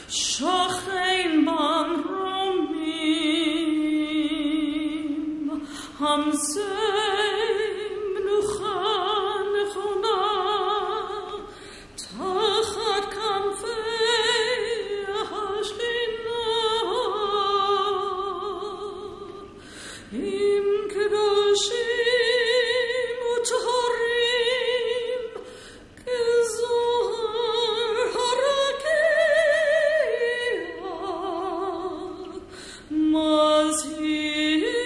Shochein bam romim, hamsem nuchan nechona, tachat kamfei hashlina, im kedoshim u'toharim, kezohar harakeah, mazhirim,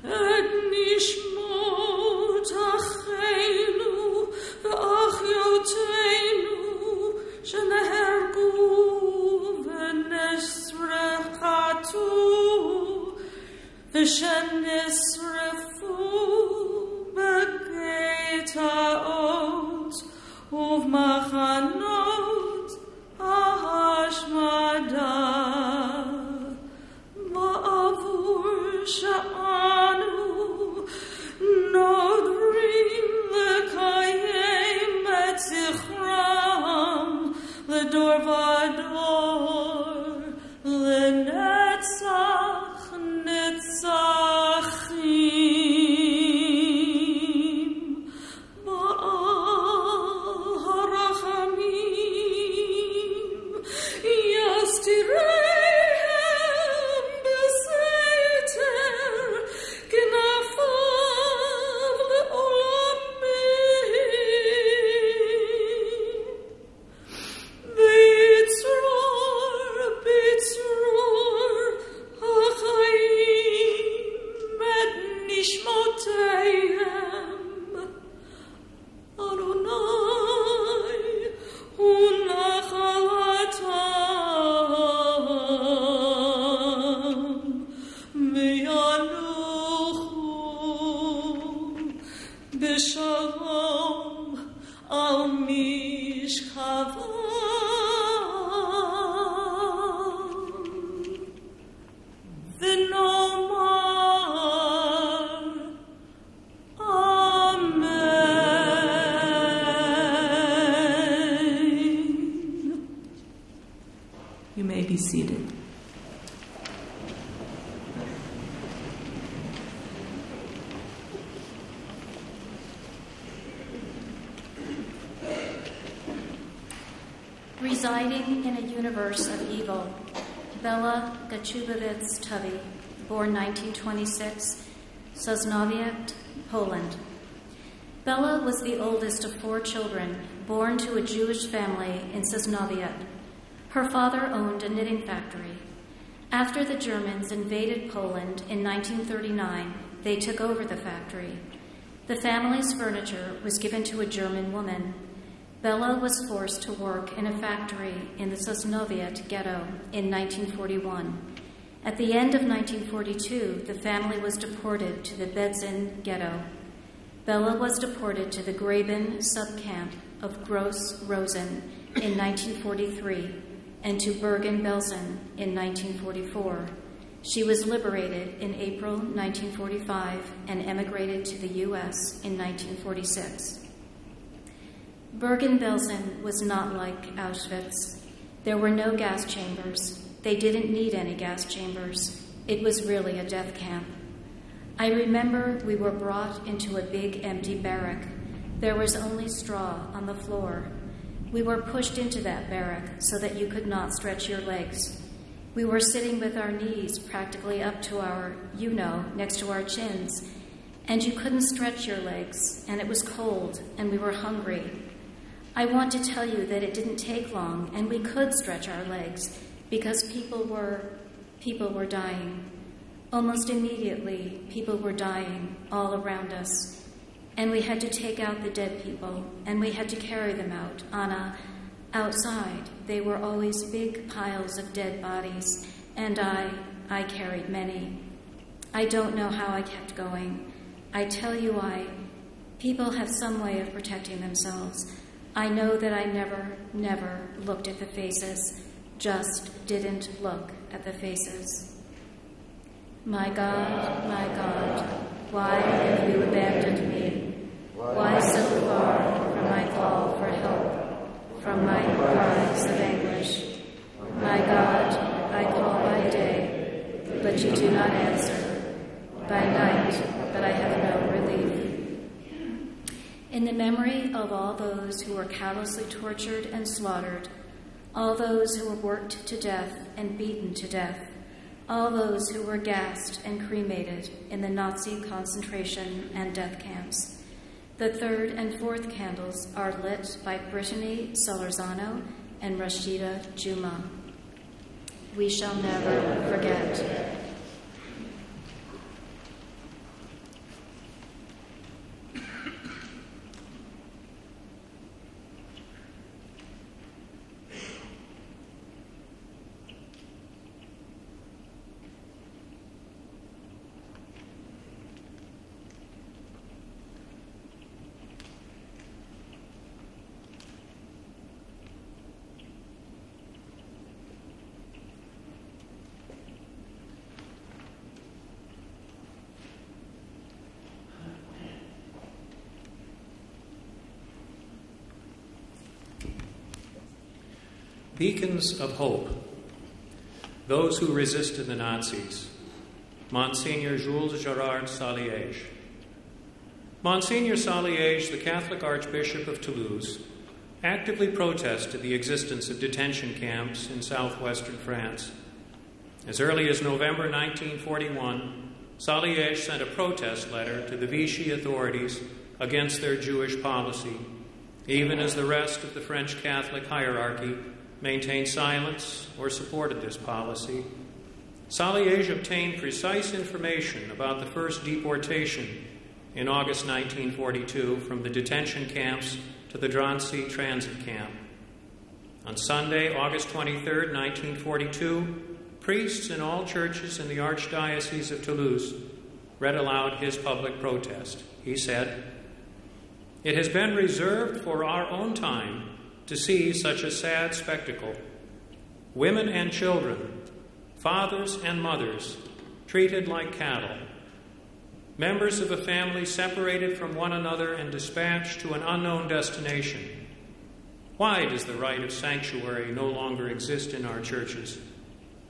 et nishmot acheinu ve'achyoteinu shenehergu v'nesrechatu v'shenesrefu begetaot uv'machanot hashmada ma'avur sha'anu nodrim lekayem et zichram ledor vador lenetzach netzachim ba'al harachamim yastirehem beseter knafav leolamim bitzror hachayim et nishmotehem Adonai hu nachalatam v'yanuchu b'shalom al mishkavam. V'nomar Amen. You may be seated. Residing in a universe of evil, Bella Gachubowicz Tuvey, born 1926, Sosnowiec, Poland. Bella was the oldest of 4 children, born to a Jewish family in Sosnowiec. Her father owned a knitting factory. After the Germans invaded Poland in 1939, they took over the factory. The family's furniture was given to a German woman. Bella was forced to work in a factory in the Sosnowiec ghetto in 1941. At the end of 1942, the family was deported to the Bedzin ghetto. Bella was deported to the Graben subcamp of Gross Rosen in 1943 and to Bergen-Belsen in 1944. She was liberated in April 1945 and emigrated to the U.S. in 1946. Bergen-Belsen was not like Auschwitz. There were no gas chambers. They didn't need any gas chambers. It was really a death camp. I remember we were brought into a big empty barrack. There was only straw on the floor. We were pushed into that barrack so that you could not stretch your legs. We were sitting with our knees practically up to our, next to our chins, and you couldn't stretch your legs, and it was cold, and we were hungry. I want to tell you that it didn't take long, and we could stretch our legs, because people were dying. Almost immediately, people were dying all around us, and we had to take out the dead people, and we had to carry them out. Outside, they were always big piles of dead bodies, and I carried many. I don't know how I kept going. I tell you, people have some way of protecting themselves. I know that I never looked at the faces, just didn't look at the faces. My God, why have you abandoned me? Why so far from my call for help? by night, but I have no relief. In the memory of all those who were callously tortured and slaughtered, all those who were worked to death and beaten to death, all those who were gassed and cremated in the Nazi concentration and death camps. The third and fourth candles are lit by Brittany Solorzano and Rashida Juma. We shall never forget. Beacons of Hope, those who resisted the Nazis. Monsignor Jules Gerard Saliège. Monsignor Saliège, the Catholic Archbishop of Toulouse, actively protested the existence of detention camps in southwestern France. As early as November 1941, Saliège sent a protest letter to the Vichy authorities against their Jewish policy, even as the rest of the French Catholic hierarchy maintained silence or supported this policy. Saliège obtained precise information about the first deportation in August 1942 from the detention camps to the Drancy transit camp. On Sunday, August 23, 1942, priests in all churches in the Archdiocese of Toulouse read aloud his public protest. He said, "It has been reserved for our own time to see such a sad spectacle. Women and children, fathers and mothers, treated like cattle. Members of a family separated from one another and dispatched to an unknown destination. Why does the right of sanctuary no longer exist in our churches?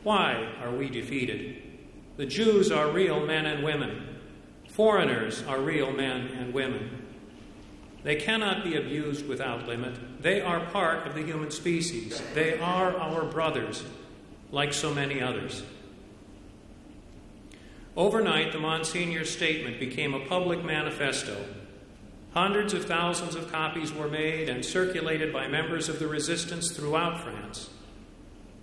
Why are we defeated? The Jews are real men and women. Foreigners are real men and women. They cannot be abused without limit. They are part of the human species. They are our brothers, like so many others." Overnight, the Monsignor's statement became a public manifesto. Hundreds of thousands of copies were made and circulated by members of the resistance throughout France.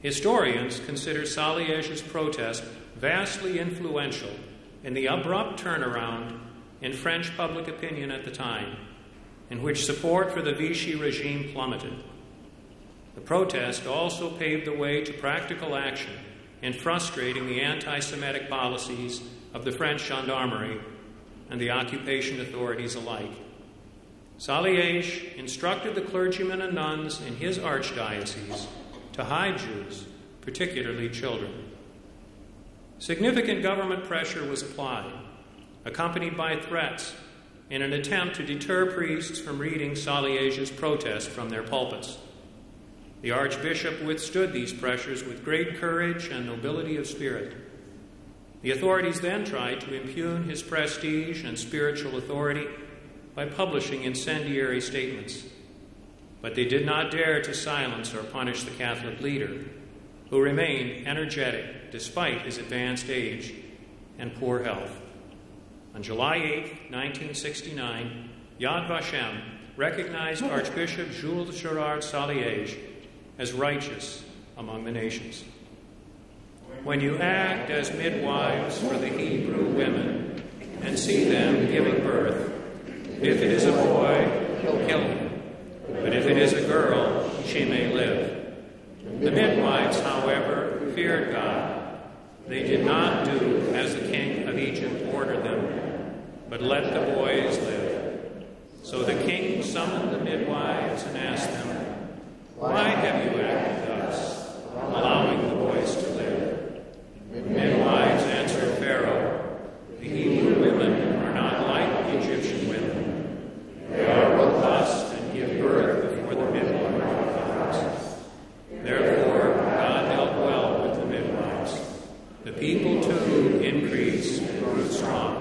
Historians consider Saliège's protest vastly influential in the abrupt turnaround in French public opinion at the time, in which support for the Vichy regime plummeted. The protest also paved the way to practical action in frustrating the anti-Semitic policies of the French gendarmerie and the occupation authorities alike. Saliège instructed the clergymen and nuns in his archdiocese to hide Jews, particularly children. Significant government pressure was applied, accompanied by threats, in an attempt to deter priests from reading Saliège's protest from their pulpits. The Archbishop withstood these pressures with great courage and nobility of spirit. The authorities then tried to impugn his prestige and spiritual authority by publishing incendiary statements. But they did not dare to silence or punish the Catholic leader, who remained energetic despite his advanced age and poor health. On July 8, 1969, Yad Vashem recognized Archbishop Jules Gerard Saliège as righteous among the nations. "When you act as midwives for the Hebrew women and see them giving birth, if it is a boy, kill him, but if it is a girl, she may live." The midwives, however, feared God. They did not do as the king of Egypt ordered them, but let the boys live. So the king summoned the midwives and asked them, "Why have you acted thus, allowing the boys to live?" The midwives answered Pharaoh, "The Hebrew women are not like the Egyptian women. They are robust and give birth before the midwife comes." Therefore, God dealt well with the midwives. The people, too, increased and grew strong.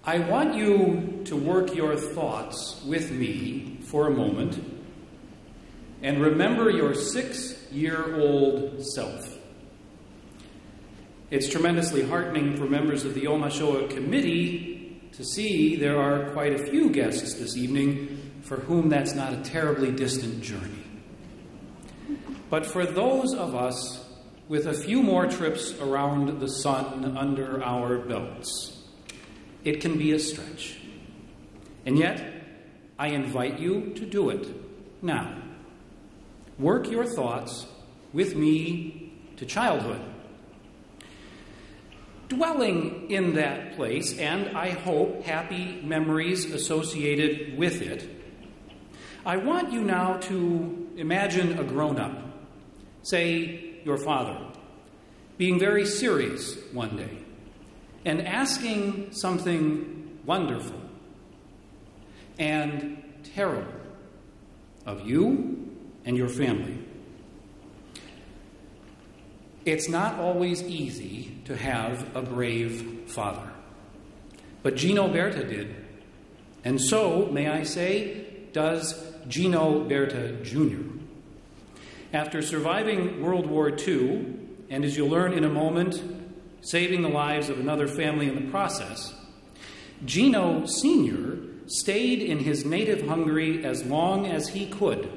I want you to work your thoughts with me for a moment and remember your 6-year-old self. It's tremendously heartening for members of the Yom Hashoha committee to see there are quite a few guests this evening for whom that's not a terribly distant journey. But for those of us with a few more trips around the sun under our belts, it can be a stretch. And yet, I invite you to do it now. Work your thoughts with me to childhood. Dwelling in that place, and I hope happy memories associated with it, I want you now to imagine a grown-up, say your father, being very serious one day and asking something wonderful and terrible of you and your family. It's not always easy to have a brave father, but Jeno Berta did, and so, may I say, does Jeno Berta Jr. After surviving World War II, and as you'll learn in a moment, saving the lives of another family in the process, Jeno Sr. stayed in his native Hungary as long as he could,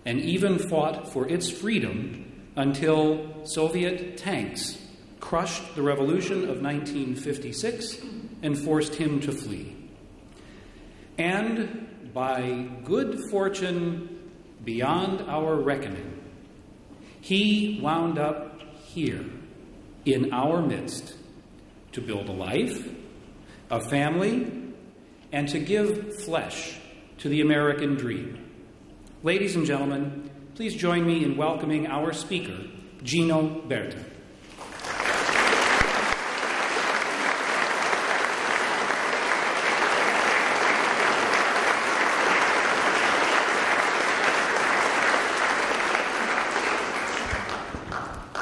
and even fought for its freedom until Soviet tanks crushed the revolution of 1956 and forced him to flee. And by good fortune beyond our reckoning, he wound up here in our midst to build a life, a family, and to give flesh to the American dream. Ladies and gentlemen, please join me in welcoming our speaker, Jeno Berta.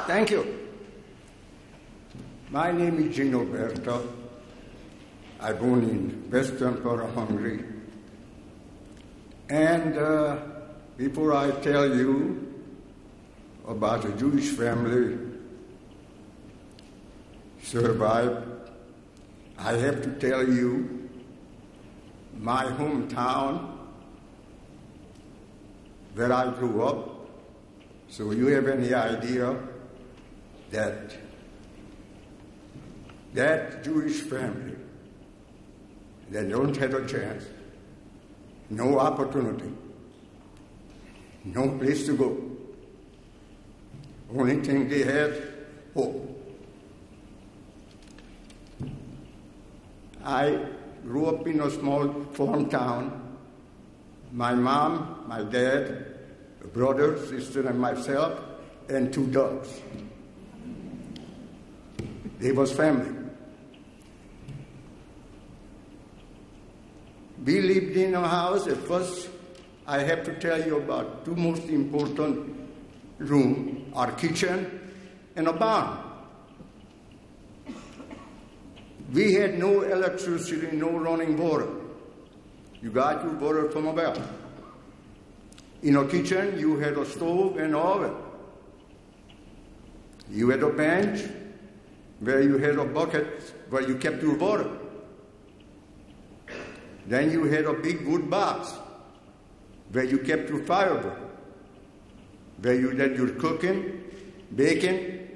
Thank you. My name is Jeno Berta. I born in western part of Hungary. And before I tell you about a Jewish family survived, I have to tell you my hometown where I grew up, so you have any idea that Jewish family, they don't have a chance, no opportunity, no place to go. Only thing they had, hope. I grew up in a small farm town. My mom, my dad, a brother, sister, and myself, and 2 dogs. They was family. We lived in a house. At first, I have to tell you about 2 most important rooms, our kitchen and a barn. We had no electricity, no running water. You got your water from a well. In a kitchen, you had a stove and an oven. You had a bench where you had a bucket where you kept your water. Then you had a big wood box where you kept your firewood, where you did your cooking, baking,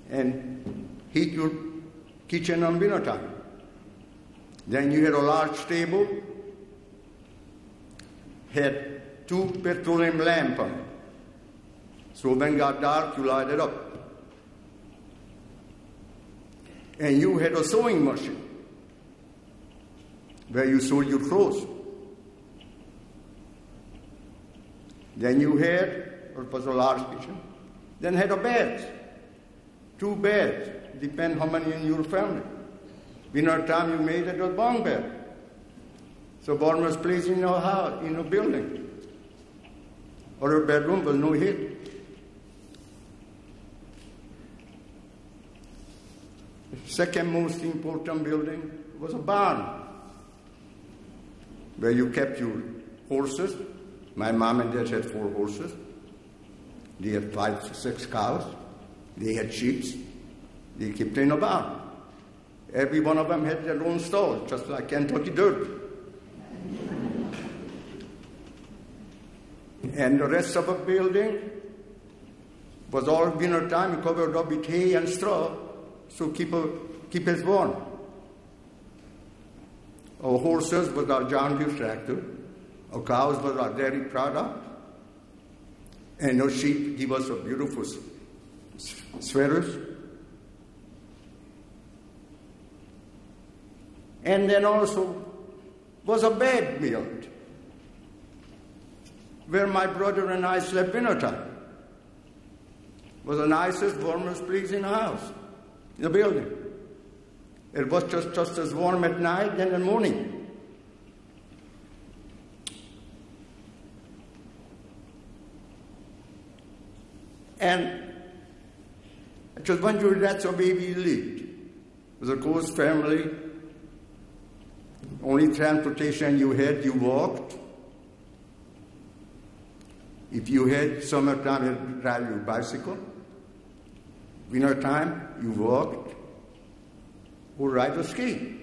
and heat your kitchen on winter time. Then you had a large table, had 2 petroleum lamps on it. So when it got dark, you light it up. And you had a sewing machine where you sewed your clothes. Then you had, it was a large kitchen, then had a bed, 2 beds, depend how many in your family. Winter time you made it a bunk bed. So warmest place in your house, in a building. Or a bedroom was no heat. Second most important building was a barn, where you kept your horses. My mom and dad had 4 horses. They had 5, 6 cows. They had sheep. They kept in a barn. Every one of them had their own stall, just like Kentucky Derby. And the rest of the building was all winter time covered up with hay and straw, so keep us warm. Our horses was our John Deere tractor. Our cows was our dairy product. And our sheep give us a beautiful sweaters. And then also was a bed built where my brother and I slept winter time. Was the nicest, warmest place in the house, in the building. It was just as warm at night and in the morning. And I just wondered, that's the way we lived. It was a close family. Only transportation you had, you walked. If you had summertime, you drive your bicycle. Winter time, you walked or ride a ski.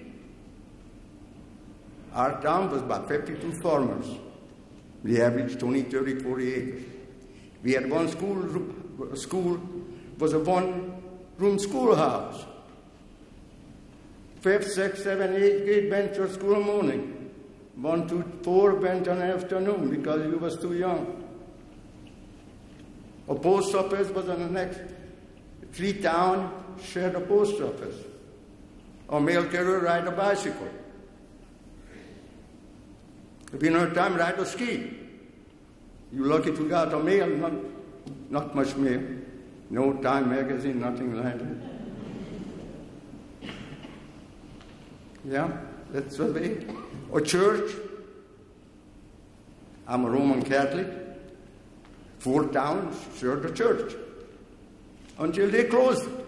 Our town was about 52 farmers. We averaged 20, 30, 40 acres. We had one school was a 1-room schoolhouse. 5th, 6th, 7th, 8th grade went to school in the morning. 1 to 4 went in the afternoon because you was too young. A post office was in the next 3 towns, shared a post office. A mail carrier ride a bicycle. Winter time, ride a ski. You're lucky to get a mail, not much mail. No Time magazine, nothing like that. Yeah, that's the way. A church. I'm a Roman Catholic. 4 towns shared a church until they closed it.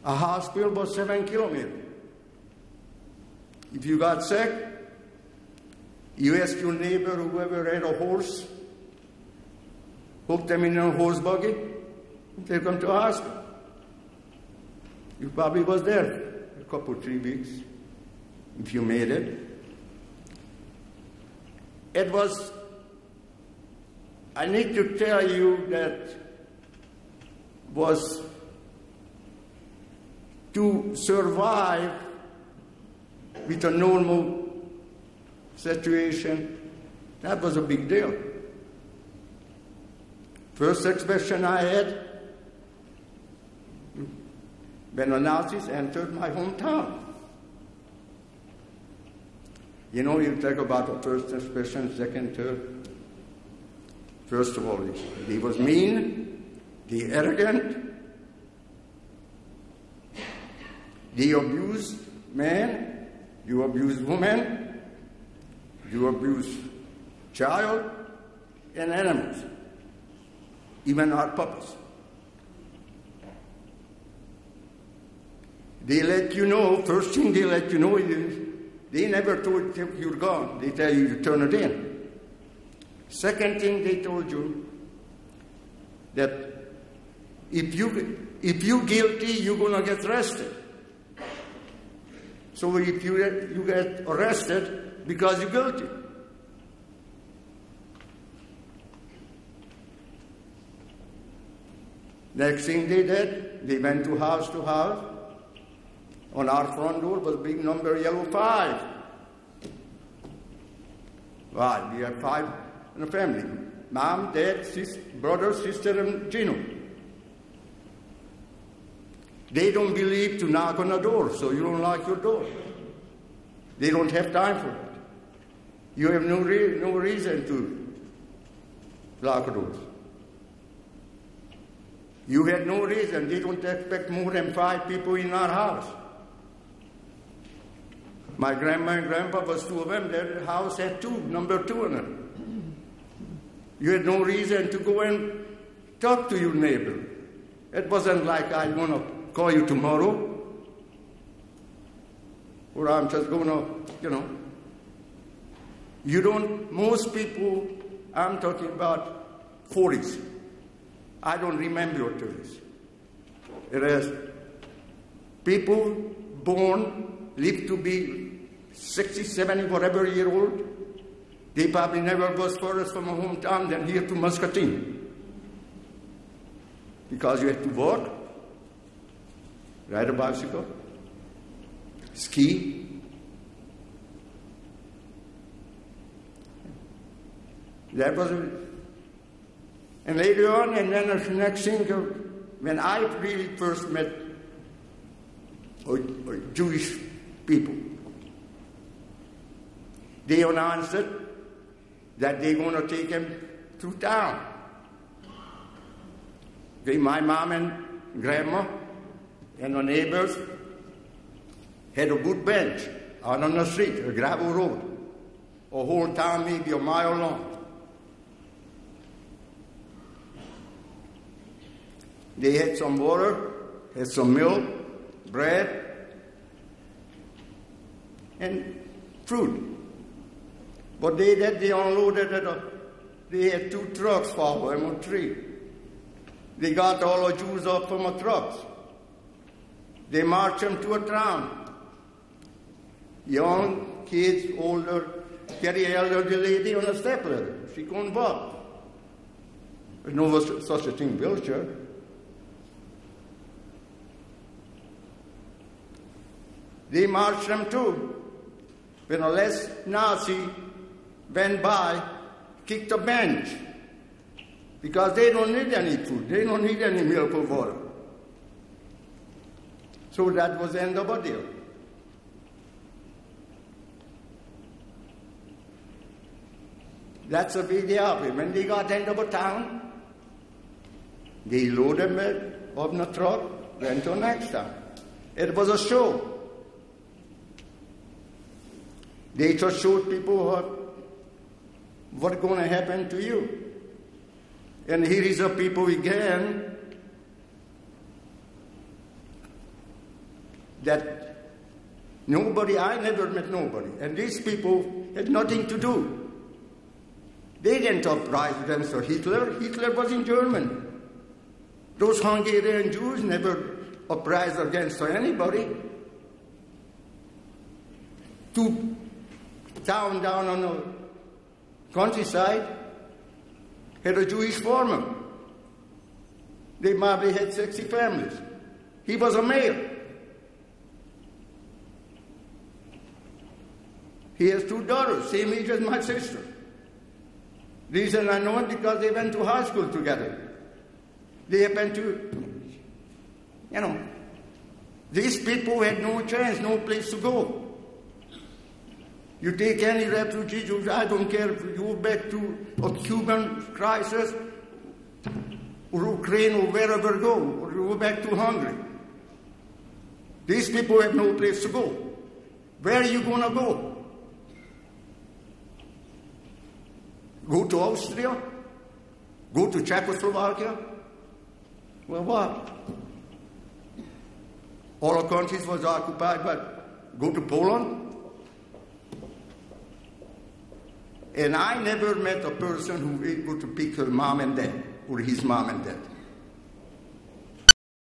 A hospital was 7 kilometers. If you got sick, you ask your neighbor, whoever had a horse, hook them in a horse buggy, take them to a hospital. You probably was there a couple, 3 weeks, if you made it. It was, I need to tell you that was to survive with a normal situation, that was a big deal. First expression I had, when the Nazis entered my hometown. You know, you talk about the first expression, second, third. First of all, he was mean, he arrogant, he abused man, you abuse woman, you abuse child and animals, even our puppies. They let you know, first thing they let you know, they never told you you're gone. They tell you to turn it in. Second thing they told you, that if you guilty, you're going to get arrested. So if you get arrested because you're guilty. Next thing they did, they went to house. On our front door was a big number, yellow 5. Why? We had 5 in the family. Mom, dad, brother, sister, and Jeno. They don't believe to knock on the door, so you don't lock your door. They don't have time for that. You have no reason to lock the doors. You had no reason. They don't expect more than 5 people in our house. My grandma and grandpa was 2 of them. Their house had number 2 in it. You had no reason to go and talk to your neighbor. It wasn't like I want to call you tomorrow, or I'm just going to, You don't, most people, I'm talking about 40s. I don't remember your 30s. It is people born, live to be 60, 70, whatever year old. They probably never was further from a hometown than here to Muscatine. Because you had to walk, ride a bicycle, ski. That was it. And later on, and then the next thing, when I really first met Jewish people, they announced it that they're going to take him through town. Okay, my mom and grandma and the neighbors had a good bench out on the street, a gravel road, a whole town maybe a mile long. They had some water, had some milk, bread, and fruit. But they unloaded it. They had 2 trucks for them, or 3. They got all the Jews off from the trucks. They marched them to a town. Young, kids, older, carry an elderly lady on a stepladder. She couldn't walk. There's no such a thing, wheelchair. They marched them too. When the last Nazi went by, kicked a bench. Because they don't need any food. They don't need any milk or water. So that was the end of the deal. That's the way they are. When they got into the town, they loaded them up in the truck, went to the next town. It was a show. They just showed people what's going to happen to you. And here is the people again that I never met nobody. And these people had nothing to do. They didn't uprise against Hitler. Hitler was in Germany. Those Hungarian Jews never uprised against anybody. 2 towns down on the countryside had a Jewish farmer. They probably had 60 families. He was a mayor. He has 2 daughters, same age as my sister. Reason I know it because they went to high school together. They happened to, These people had no chance, no place to go. You take any refugees, I don't care if you go back to a Cuban crisis, or Ukraine, or wherever go, or you go back to Hungary. These people have no place to go. Where are you going to go? Go to Austria? Go to Czechoslovakia? Well, what? All the countries was occupied, but go to Poland? And I never met a person who was able to pick her mom and dad, or his mom and dad.